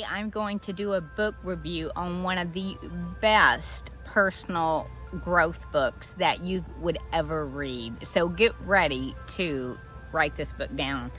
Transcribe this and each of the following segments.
Today I'm going to do a book review on one of the best personal growth books that you would ever read. So get ready to write this book down.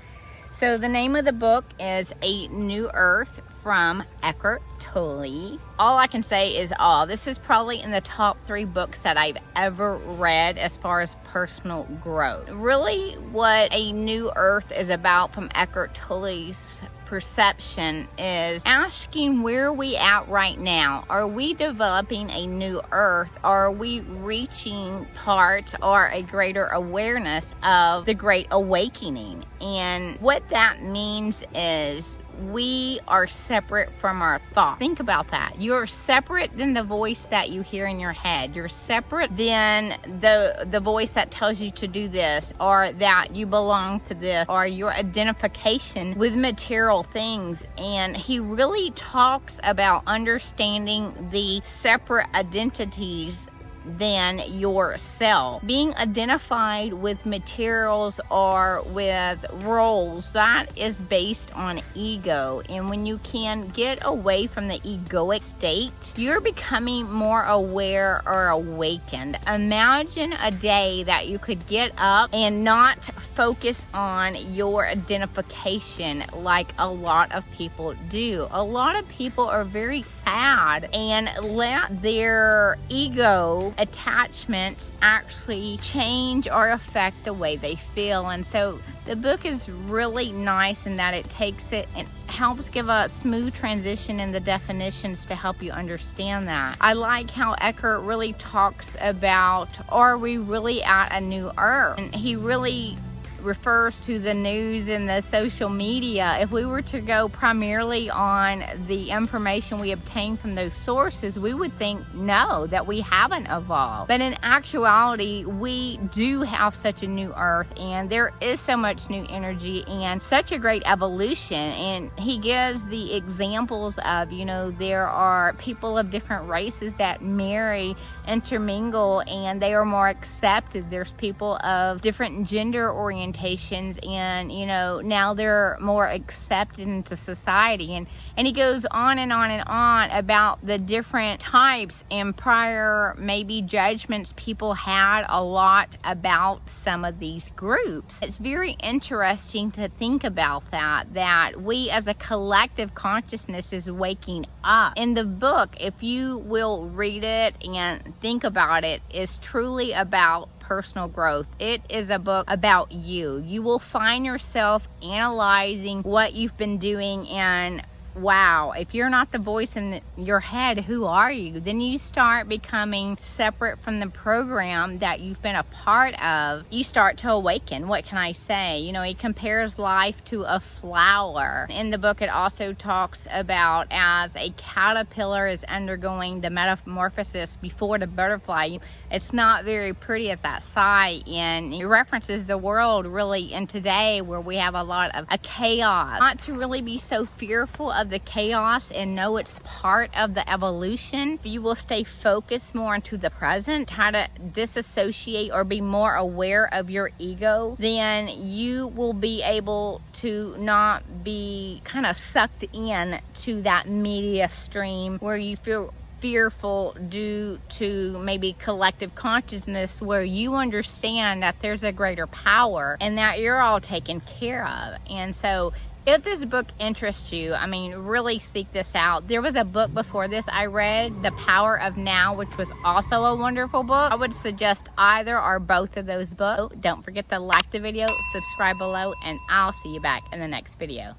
So the name of the book is A New Earth from Eckhart Tolle. All I can say is this is probably in the top 3 books that I've ever read as far as personal growth. Really what A New Earth is about from Eckhart Tolle's perception is asking, where are we at right now? Are we developing a new earth? Are we reaching parts or a greater awareness of the Great Awakening? And what that means is we are separate from our thoughts. Think about that. You're separate than the voice that you hear in your head. You're separate than the voice that tells you to do this, or that you belong to this, or your identification with material things. And he really talks about understanding the separate identities than yourself. Being identified with materials or with roles, that is based on ego. And when you can get away from the egoic state, you're becoming more aware or awakened. Imagine a day that you could get up and not focus on your identification like a lot of people do. A lot of people are very sad and let their ego attachments actually change or affect the way they feel. And so the book is really nice in that it takes it and helps give a smooth transition in the definitions to help you understand that. I like how Eckhart really talks about, are we really at a new earth? And he really refers to the news and the social media. If we were to go primarily on the information we obtain from those sources, we would think no, that we haven't evolved. But in actuality, we do have such a new earth, and there is so much new energy and such a great evolution. And he gives the examples of, there are people of different races that marry, intermingle, and they are more accepted. There's people of different gender orientations, and now they're more accepted into society. And he goes on and on and on about the different types and prior maybe judgments people had a lot about some of these groups. It's very interesting to think about that we as a collective consciousness is waking up. In the book, if you will read it and think about it, is truly about personal growth. It is a book about you. You will find yourself analyzing what you've been doing, and wow, if you're not the voice in your head, who are you? Then you start becoming separate from the program that you've been a part of. You start to awaken. What can I say? He compares life to a flower. In the book, it also talks about as a caterpillar is undergoing the metamorphosis before the butterfly, it's not very pretty at that sight. And it references the world really in today where we have a lot of a chaos. Not to really be so fearful of the chaos and know it's part of the evolution. If you will stay focused more into the present, how to disassociate or be more aware of your ego, then you will be able to not be kind of sucked in to that media stream where you feel fearful due to maybe collective consciousness, where you understand that there's a greater power and that you're all taken care of. And so if this book interests you, really seek this out. There was a book before this I read, The Power of Now, which was also a wonderful book. I would suggest either or both of those books. Don't forget to like the video, subscribe below, and I'll see you back in the next video.